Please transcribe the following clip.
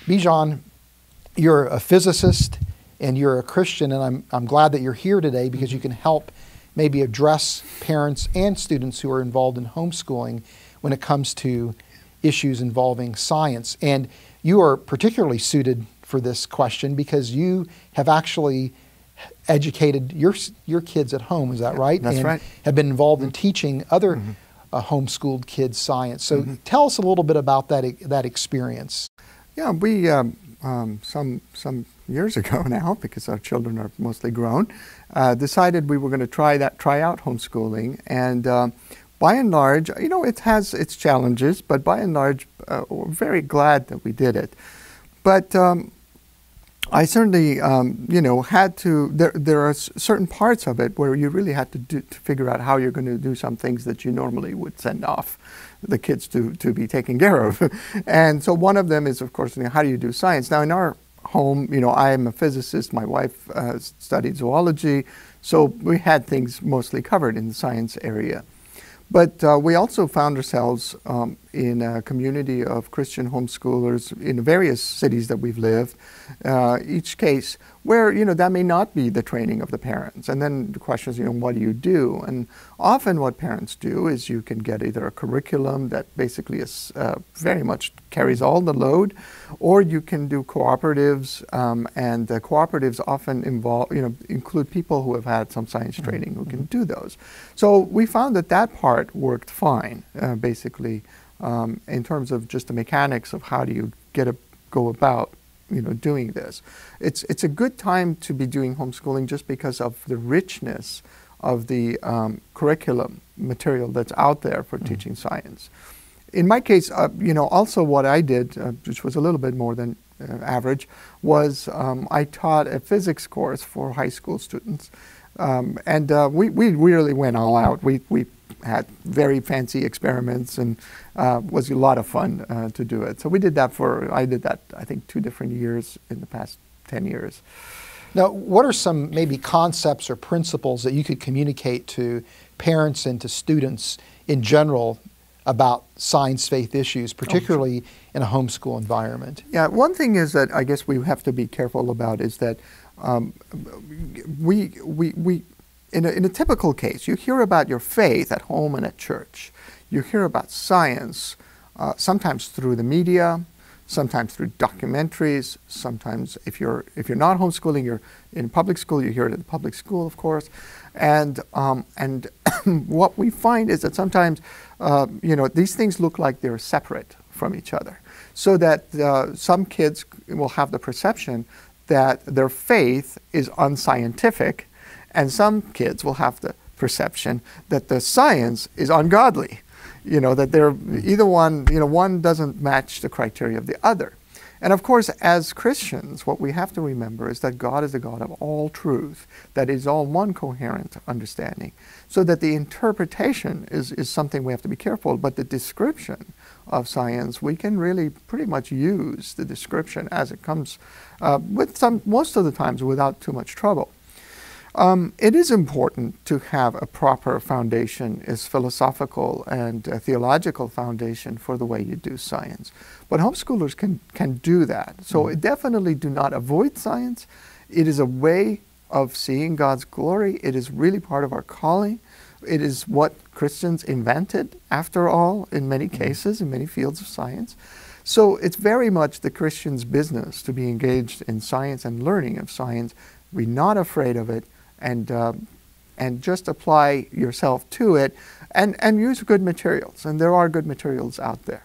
Bijan, you're a physicist and you're a Christian, and I'm glad that you're here today because you can help maybe address parents and students who are involved in homeschooling when it comes to issues involving science. And you are particularly suited for this question because you have actually educated your kids at home, is that right? That's right. Have been involved in teaching other homeschooled kids science. So tell us a little bit about that experience. Yeah, we some years ago now, because our children are mostly grown, decided we were going to try out homeschooling. And by and large, you know, it has its challenges, but by and large, we're very glad that we did it. But I certainly, you know, had to. There are certain parts of it where you really had to figure out how you're going to do some things that you normally would send off the kids to be taken care of. And so one of them is, of course, you know, how do you do science? Now, in our home, you know, I am a physicist. My wife studied zoology, so we had things mostly covered in the science area. But we also found ourselves in a community of Christian homeschoolers in various cities that we've lived, each case where, you know, that may not be the training of the parents. And then the question is, you know, what do you do? And often what parents do is you can get either a curriculum that basically is very much carries all the load, or you can do cooperatives, and the cooperatives often include people who have had some science training who can do those. So we found that part worked fine, basically, in terms of just the mechanics of how do you go about, you know, doing this. It's a good time to be doing homeschooling just because of the richness of the curriculum material that's out there for teaching science. In my case, you know, also what I did, which was a little bit more than average, was I taught a physics course for high school students, and we really went all out. We had very fancy experiments, and was a lot of fun to do it. So we did that I did that, I think, 2 different years in the past 10 years. Now, what are some maybe concepts or principles that you could communicate to parents and to students in general about science faith issues, particularly in a homeschool environment? Yeah, one thing is that I guess we have to be careful about is that in a typical case, you hear about your faith at home and at church. You hear about science sometimes through the media, sometimes through documentaries. Sometimes, if you're not homeschooling, you're in public school. You hear it at the public school, of course. And what we find is that sometimes, you know, these things look like they're separate from each other, so that some kids will have the perception that their faith is unscientific, and some kids will have the perception that the science is ungodly. You know, that they're either one, you know, one doesn't match the criteria of the other. And of course, as Christians, what we have to remember is that God is the God of all truth, that is all one coherent understanding, so that the interpretation is something we have to be careful, but the description of science, we can really pretty much use the description as it comes, most of the times without too much trouble. It is important to have a proper foundation, as philosophical and theological foundation for the way you do science. But homeschoolers can do that. So definitely do not avoid science. It is a way of seeing God's glory. It is really part of our calling. It is what Christians invented, after all, in many cases, in many fields of science. So it's very much the Christian's business to be engaged in science and learning of science. Be not afraid of it, and just apply yourself to it, and use good materials. And there are good materials out there.